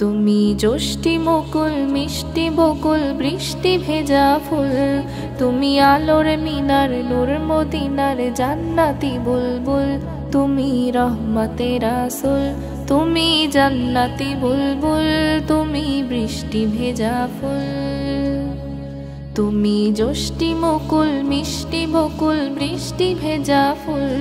তুমি জ্যোষ্ঠী মুকুল মিষ্টি বকুল বৃষ্টি ভেজা ফুল, তুমি আলোর মিনার নূর মদিনার জান্নাতি বুলবুল, তুমি রহমতে রাসূল, তুমি জান্নাতি বুলবুল, তুমি বৃষ্টি ভেজা ফুল। তুমি জ্যোষ্ঠী মুকুল মিষ্টি বকুল বৃষ্টি ভেজা ফুল,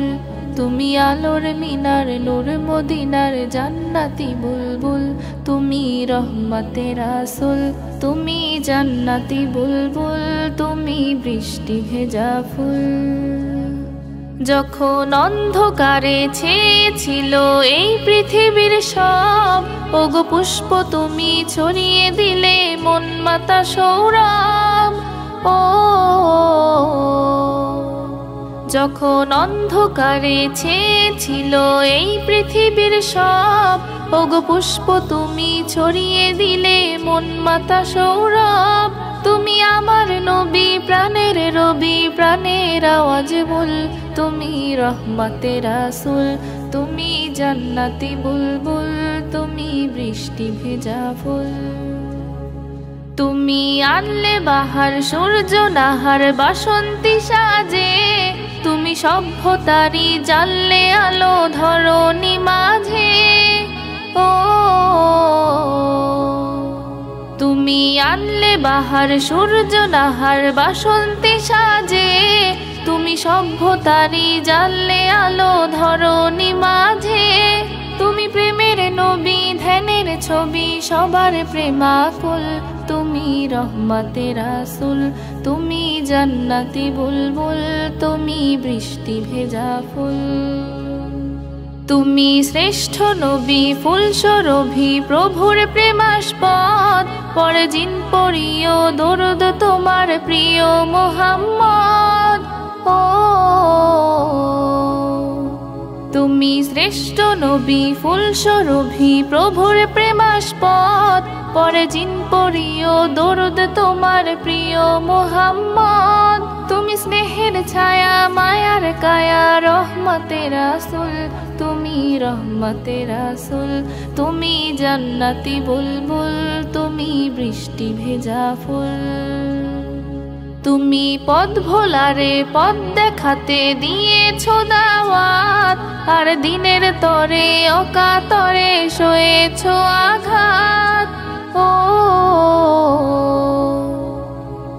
তুমি আলোর মিনার নূর মদিনার জান্নাতি বুলবুল, তুমি রহমতে রাসূল, তুমি জান্নাতি বুলবুল, তুমি বৃষ্টি ভেজা ফুল। যখন অন্ধকারে ছেয়েছিল এই পৃথিবীর সব, ওগো পুষ্প তুমি ছড়িয়ে দিলে মন মাতা সৌরভ। ও যখন অন্ধকারে ছেয়েছিল এই পৃথিবীর সব, ওগো পুষ্প তুমি ছড়িয়ে দিলে মন মাতা সৌরভ। তুমি আমার নবী প্রাণের রবি প্রাণের আওয়াজ বল, তুমি রহমতে রাসূল, তুমি জান্নাতি বুলবুল, তুমি বৃষ্টি ভেজা ফুল। তুমি আনলে বাহার সূর্য নাহার বাসন্তী সাজে, তুমি সভ্যতারি জানলে আলো ধরণী মাঝে। ও তুমি আনলে বাহার সূর্য নাহার বাসন্তী সাজে, তুমি সভ্যতারি জানলে আলো ধরণী মাঝে। তুমি প্রেমের নবী ধ্যানের ছবি সবার প্রেমাকুল, তুমি রহমতে রাসূল, তুমি জান্নাতি বুলবুল, তুমি বৃষ্টি ভেজা ফুল। তুমি শ্রেষ্ঠ নবী ফুল সুরভি প্রভুর প্রেমাস্পদ, পরে জিন পরিয় দরুদ তোমার প্রিয় মুহাম্মদ। ও তুমি শ্রেষ্ঠ নবী ফুল সুরভি প্রভুর প্রেমাস্পদ, পরে জিন পরিয় দরুদ তোমার প্রিয় মুহাম্মদ। তুমি স্নেহের ছায়া মায়ার কায়া রহমতে রাসূল, তুমি রহমতে রাসূল, তুমি জান্নাতি বুলবুল, তুমি বৃষ্টি ভেজা ফুল। তুমি পথ ভোলারে পথ দেখাতে দিয়েছো দাওয়াত, আর দিনের তরে অকাতরে সয়েছো আঘাত। ও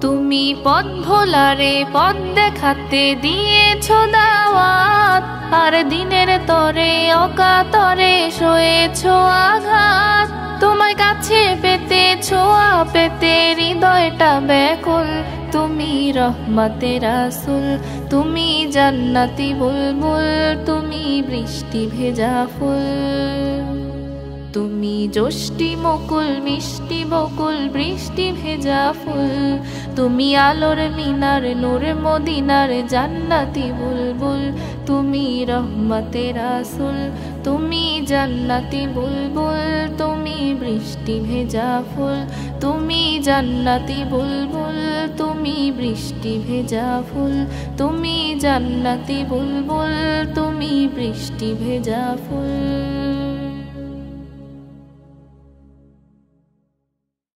তুমি পথ ভোলারে পথ দেখাতে দিয়েছো দাওয়াত, আর দিনের তরে অকাতরে সয়েছো আঘাত। তোমার কাছে পেতে ছোঁয়া পেতে হৃদয়টা ব্যাকুল, তুমি রহমতে রাসূল, তুমি জান্নাতি বুলবুল, তুমি বৃষ্টি ভেজা ফুল। তুমি জ্যোষ্ঠী মুকুল মিষ্টি বকুল বৃষ্টি ভেজা ফুল, তুমি আলোর মিনার নূর মদিনার জান্নাতি বুলবুল, তুমি রহমতে রাসূল, তুমি জান্নাতি বুলবুল, তুমি বৃষ্টি ভেজা ফুল, তুমি জান্নাতি বুলবুল, তুমি বৃষ্টি ভেজা ফুল, তুমি জান্নাতি বুলবুল, তুমি বৃষ্টি ভেজা ফুল।